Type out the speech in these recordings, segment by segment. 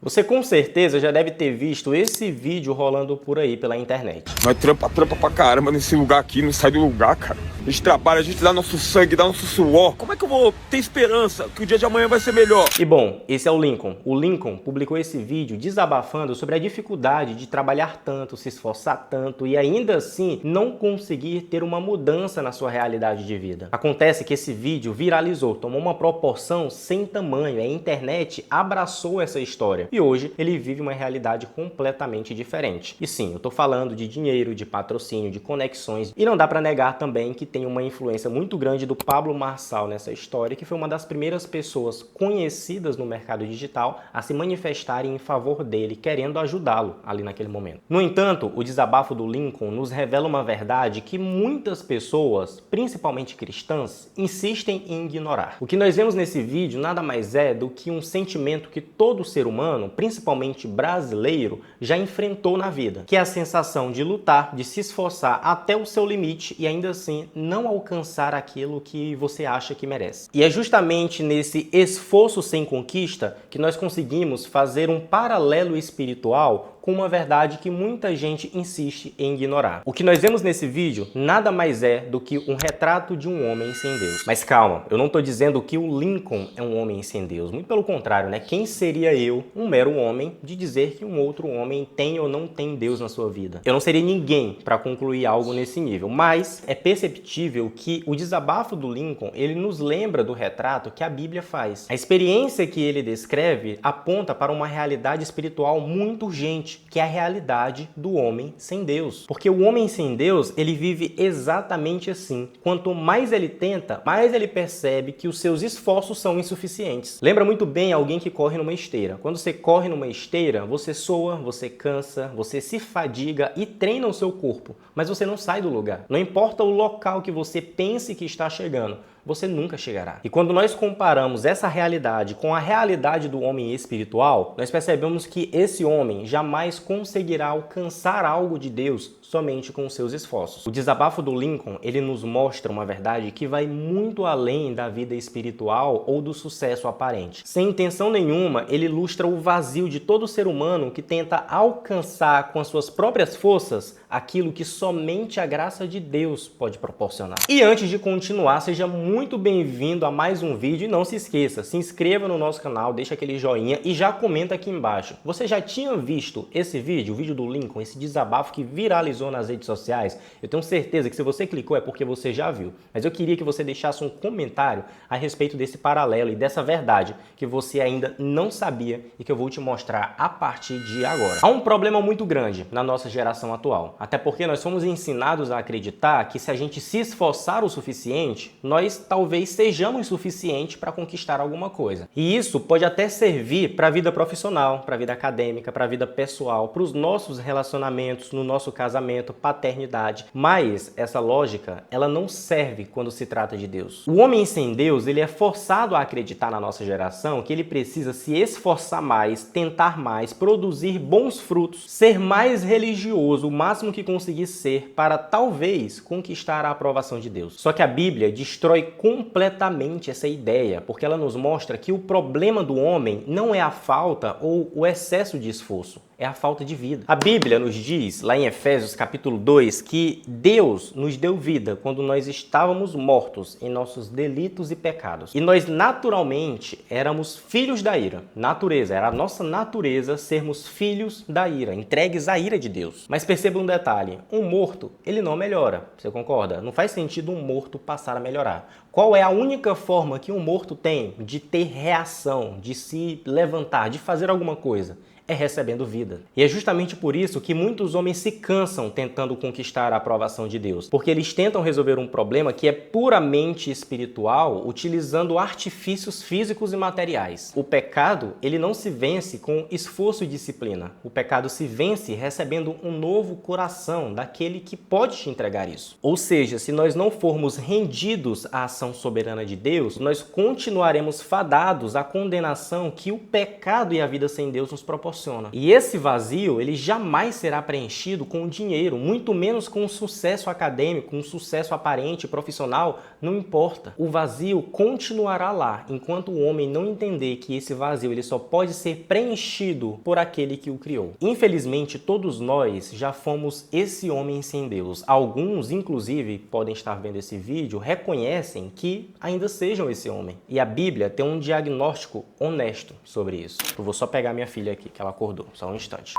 Você com certeza já deve ter visto esse vídeo rolando por aí pela internet. Nós trampa pra caramba nesse lugar aqui, não sai do lugar, cara. A gente trabalha, a gente dá nosso sangue, dá nosso suor. Como é que eu vou ter esperança que o dia de amanhã vai ser melhor? E bom, esse é o Lincoln. O Lincoln publicou esse vídeo desabafando sobre a dificuldade de trabalhar tanto, se esforçar tanto e ainda assim não conseguir ter uma mudança na sua realidade de vida. Acontece que esse vídeo viralizou, tomou uma proporção sem tamanho. A internet abraçou essa história e hoje ele vive uma realidade completamente diferente. E sim, eu tô falando de dinheiro, de patrocínio, de conexões e não dá para negar também que tem uma influência muito grande do Pablo Marçal nessa história, que foi uma das primeiras pessoas conhecidas no mercado digital a se manifestarem em favor dele, querendo ajudá-lo ali naquele momento. No entanto, o desabafo do Lincoln nos revela uma verdade que muitas pessoas, principalmente cristãs, insistem em ignorar. O que nós vemos nesse vídeo nada mais é do que um sentimento que todo ser humano, principalmente brasileiro, já enfrentou na vida, que é a sensação de lutar, de se esforçar até o seu limite e ainda assim não alcançar aquilo que você acha que merece. E é justamente nesse esforço sem conquista que nós conseguimos fazer um paralelo espiritual com uma verdade que muita gente insiste em ignorar. O que nós vemos nesse vídeo nada mais é do que um retrato de um homem sem Deus. Mas calma, eu não estou dizendo que o Lincoln é um homem sem Deus. Muito pelo contrário, né? Quem seria eu, um mero homem, de dizer que um outro homem tem ou não tem Deus na sua vida? Eu não seria ninguém para concluir algo nesse nível, mas é perceptível que o desabafo do Lincoln, ele nos lembra do retrato que a Bíblia faz. A experiência que ele descreve aponta para uma realidade espiritual muito urgente, que é a realidade do homem sem Deus. Porque o homem sem Deus, ele vive exatamente assim. Quanto mais ele tenta, mais ele percebe que os seus esforços são insuficientes. Lembra muito bem alguém que corre numa esteira. Quando você corre numa esteira, você soa, você cansa, você se fadiga e treina o seu corpo, mas você não sai do lugar. Não importa o local que você pense que está chegando, você nunca chegará. E quando nós comparamos essa realidade com a realidade do homem espiritual, nós percebemos que esse homem jamais conseguirá alcançar algo de Deus somente com os seus esforços. O desabafo do Lincoln, ele nos mostra uma verdade que vai muito além da vida espiritual ou do sucesso aparente. Sem intenção nenhuma, ele ilustra o vazio de todo ser humano que tenta alcançar com as suas próprias forças aquilo que somente a graça de Deus pode proporcionar. E antes de continuar, seja muito bem-vindo a mais um vídeo e não se esqueça, se inscreva no nosso canal, deixa aquele joinha e já comenta aqui embaixo. Você já tinha visto esse vídeo, o vídeo do Lincoln, esse desabafo que viralizou nas redes sociais? Eu tenho certeza que se você clicou é porque você já viu, mas eu queria que você deixasse um comentário a respeito desse paralelo e dessa verdade que você ainda não sabia e que eu vou te mostrar a partir de agora. Há um problema muito grande na nossa geração atual, até porque nós fomos ensinados a acreditar que se a gente se esforçar o suficiente, nós talvez sejamos suficientes para conquistar alguma coisa. E isso pode até servir para a vida profissional, para a vida acadêmica, para a vida pessoal, para os nossos relacionamentos, no nosso casamento, paternidade. Mas essa lógica, ela não serve quando se trata de Deus. O homem sem Deus, ele é forçado a acreditar na nossa geração que ele precisa se esforçar mais, tentar mais, produzir bons frutos, ser mais religioso o máximo que conseguir ser para talvez conquistar a aprovação de Deus. Só que a Bíblia destrói completamente essa ideia, porque ela nos mostra que o problema do homem não é a falta ou o excesso de esforço, é a falta de vida. A Bíblia nos diz, lá em Efésios capítulo 2, que Deus nos deu vida quando nós estávamos mortos em nossos delitos e pecados. E nós naturalmente éramos filhos da ira. Natureza, era a nossa natureza sermos filhos da ira, entregues à ira de Deus. Mas perceba um detalhe, um morto, ele não melhora, você concorda? Não faz sentido um morto passar a melhorar. Qual é a única forma que um morto tem de ter reação, de se levantar, de fazer alguma coisa? É recebendo vida. E é justamente por isso que muitos homens se cansam tentando conquistar a aprovação de Deus, porque eles tentam resolver um problema que é puramente espiritual, utilizando artifícios físicos e materiais. O pecado, ele não se vence com esforço e disciplina. O pecado se vence recebendo um novo coração daquele que pode te entregar isso. Ou seja, se nós não formos rendidos à ação ação soberana de Deus, nós continuaremos fadados à condenação que o pecado e a vida sem Deus nos proporciona. E esse vazio, ele jamais será preenchido com dinheiro, muito menos com um sucesso acadêmico, um sucesso aparente, profissional, não importa. O vazio continuará lá, enquanto o homem não entender que esse vazio ele só pode ser preenchido por aquele que o criou. Infelizmente, todos nós já fomos esse homem sem Deus. Alguns, inclusive, podem estar vendo esse vídeo, reconhecem que ainda sejam esse homem. E a Bíblia tem um diagnóstico honesto sobre isso. Eu vou só pegar minha filha aqui, que ela acordou. Só um instante.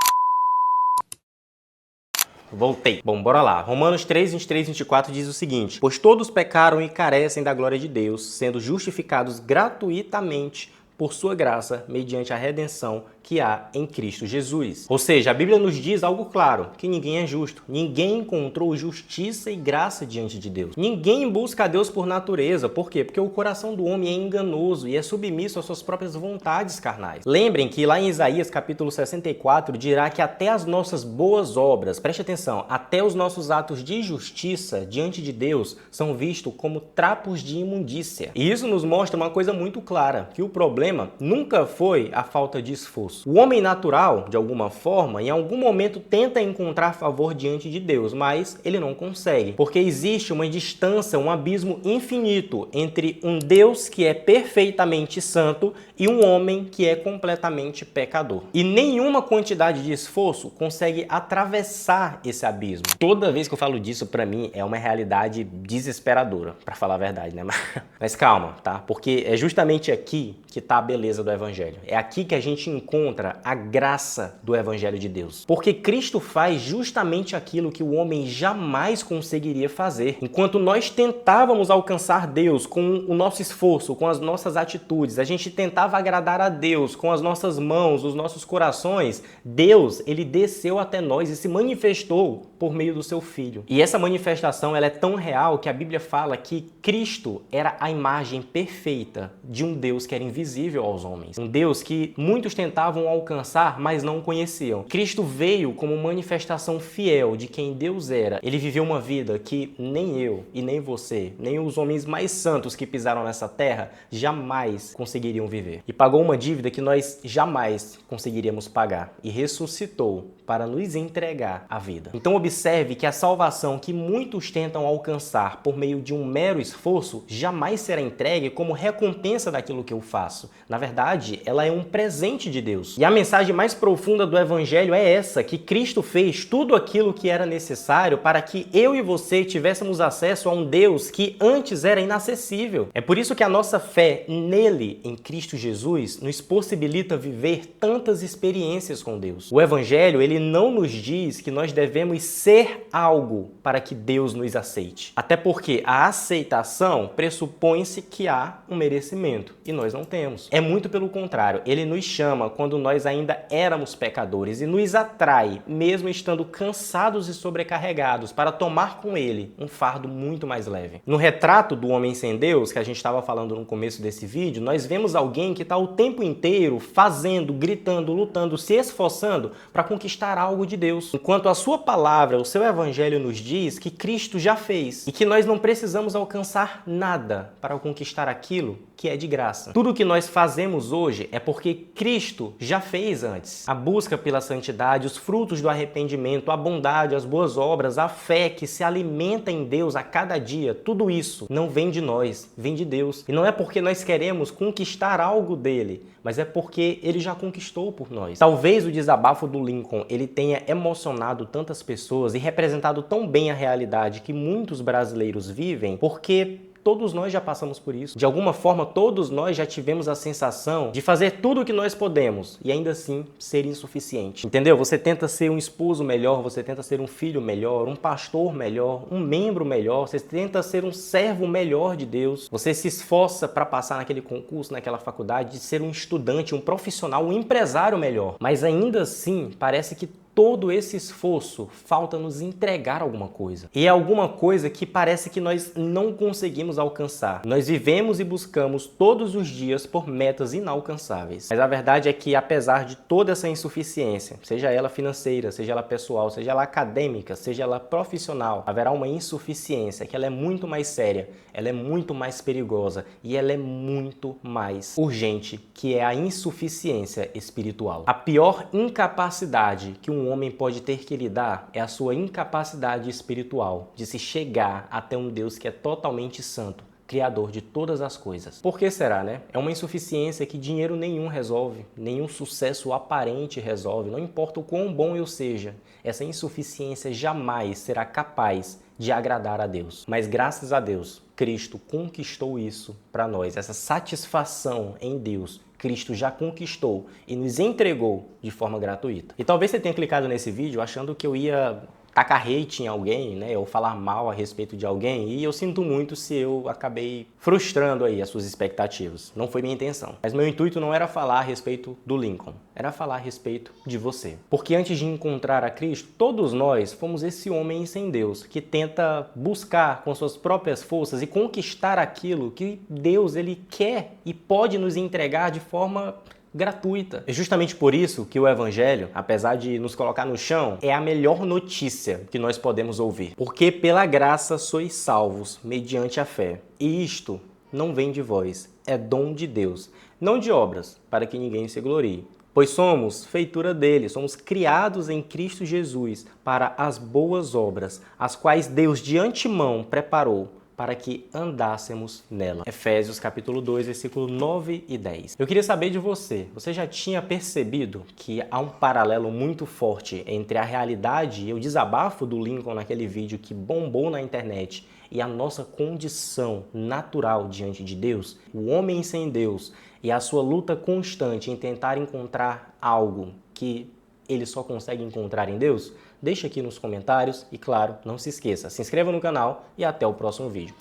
Voltei. Bom, bora lá. Romanos 3, 23 e 24 diz o seguinte: pois todos pecaram e carecem da glória de Deus, sendo justificados gratuitamente por sua graça, mediante a redenção que há em Cristo Jesus. Ou seja, a Bíblia nos diz algo claro, que ninguém é justo. Ninguém encontrou justiça e graça diante de Deus. Ninguém busca a Deus por natureza. Por quê? Porque o coração do homem é enganoso e é submisso às suas próprias vontades carnais. Lembrem que lá em Isaías capítulo 64 dirá que até as nossas boas obras, preste atenção, até os nossos atos de justiça diante de Deus são vistos como trapos de imundícia. E isso nos mostra uma coisa muito clara, que o problema nunca foi a falta de esforço. O homem natural, de alguma forma, em algum momento tenta encontrar favor diante de Deus, mas ele não consegue, porque existe uma distância, um abismo infinito entre um Deus que é perfeitamente santo e um homem que é completamente pecador. E nenhuma quantidade de esforço consegue atravessar esse abismo. Toda vez que eu falo disso, pra mim, é uma realidade desesperadora, pra falar a verdade, né? Mas calma, tá? Porque é justamente aqui que tá a beleza do Evangelho. É aqui que a gente encontra a graça do Evangelho de Deus. Porque Cristo faz justamente aquilo que o homem jamais conseguiria fazer. Enquanto nós tentávamos alcançar Deus com o nosso esforço, com as nossas atitudes, a gente tentava agradar a Deus com as nossas mãos, os nossos corações, Deus, ele desceu até nós e se manifestou por meio do seu Filho. E essa manifestação ela é tão real que a Bíblia fala que Cristo era a imagem perfeita de um Deus que era invisível aos homens. Um Deus que muitos tentavam alcançar, mas não conheciam. Cristo veio como manifestação fiel de quem Deus era. Ele viveu uma vida que nem eu e nem você, nem os homens mais santos que pisaram nessa terra jamais conseguiriam viver. E pagou uma dívida que nós jamais conseguiríamos pagar. E ressuscitou para nos entregar a vida. Então observe que a salvação que muitos tentam alcançar por meio de um mero esforço jamais será entregue como recompensa daquilo que eu faço. Na verdade, ela é um presente de Deus. E a mensagem mais profunda do Evangelho é essa, que Cristo fez tudo aquilo que era necessário para que eu e você tivéssemos acesso a um Deus que antes era inacessível. É por isso que a nossa fé nele, em Cristo Jesus, nos possibilita viver tantas experiências com Deus. O Evangelho, ele não nos diz que nós devemos ser algo para que Deus nos aceite. Até porque a aceitação pressupõe-se que há um merecimento e nós não temos. É muito pelo contrário. Ele nos chama quando nós ainda éramos pecadores e nos atrai, mesmo estando cansados e sobrecarregados, para tomar com ele um fardo muito mais leve. No retrato do homem sem Deus, que a gente estava falando no começo desse vídeo, nós vemos alguém que está o tempo inteiro fazendo, gritando, lutando, se esforçando para conquistar algo de Deus. Enquanto a sua palavra, o seu evangelho nos diz que Cristo já fez e que nós não precisamos alcançar nada para conquistar aquilo que é de graça. Tudo que nós fazemos hoje é porque Cristo já fez antes. A busca pela santidade, os frutos do arrependimento, a bondade, as boas obras, a fé que se alimenta em Deus a cada dia, tudo isso não vem de nós, vem de Deus. E não é porque nós queremos conquistar algo dele, mas é porque ele já conquistou por nós. Talvez o desabafo do Lincoln ele tenha emocionado tantas pessoas e representado tão bem a realidade que muitos brasileiros vivem, porque todos nós já passamos por isso. De alguma forma, todos nós já tivemos a sensação de fazer tudo o que nós podemos e ainda assim ser insuficiente. Entendeu? Você tenta ser um esposo melhor, você tenta ser um filho melhor, um pastor melhor, um membro melhor, você tenta ser um servo melhor de Deus. Você se esforça para passar naquele concurso, naquela faculdade, de ser um estudante, um profissional, um empresário melhor. Mas ainda assim, parece que todo esse esforço, falta nos entregar alguma coisa. E é alguma coisa que parece que nós não conseguimos alcançar. Nós vivemos e buscamos todos os dias por metas inalcançáveis. Mas a verdade é que, apesar de toda essa insuficiência, seja ela financeira, seja ela pessoal, seja ela acadêmica, seja ela profissional, haverá uma insuficiência que ela é muito mais séria, ela é muito mais perigosa e ela é muito mais urgente, que é a insuficiência espiritual. A pior incapacidade que um homem pode ter que lidar é a sua incapacidade espiritual de se chegar até um Deus que é totalmente santo, Criador de todas as coisas. Por que será, né? É uma insuficiência que dinheiro nenhum resolve, nenhum sucesso aparente resolve, não importa o quão bom eu seja, essa insuficiência jamais será capaz de agradar a Deus. Mas graças a Deus, Cristo conquistou isso para nós, essa satisfação em Deus. Cristo já conquistou e nos entregou de forma gratuita. E talvez você tenha clicado nesse vídeo achando que eu ia tacar hate em alguém, né, ou falar mal a respeito de alguém, e eu sinto muito se eu acabei frustrando aí as suas expectativas. Não foi minha intenção. Mas meu intuito não era falar a respeito do Lincoln, era falar a respeito de você. Porque antes de encontrar a Cristo, todos nós fomos esse homem sem Deus, que tenta buscar com suas próprias forças e conquistar aquilo que Deus ele quer e pode nos entregar de forma gratuita. É justamente por isso que o Evangelho, apesar de nos colocar no chão, é a melhor notícia que nós podemos ouvir. Porque pela graça sois salvos, mediante a fé. E isto não vem de vós, é dom de Deus, não de obras, para que ninguém se glorie. Pois somos feitura dele, somos criados em Cristo Jesus para as boas obras, as quais Deus de antemão preparou para que andássemos nela. Efésios capítulo 2, versículo 9 e 10. Eu queria saber de você. Você já tinha percebido que há um paralelo muito forte entre a realidade e o desabafo do Lincoln naquele vídeo que bombou na internet e a nossa condição natural diante de Deus? O homem sem Deus e a sua luta constante em tentar encontrar algo que ele só consegue encontrar em Deus? Deixa aqui nos comentários e, claro, não se esqueça, se inscreva no canal e até o próximo vídeo.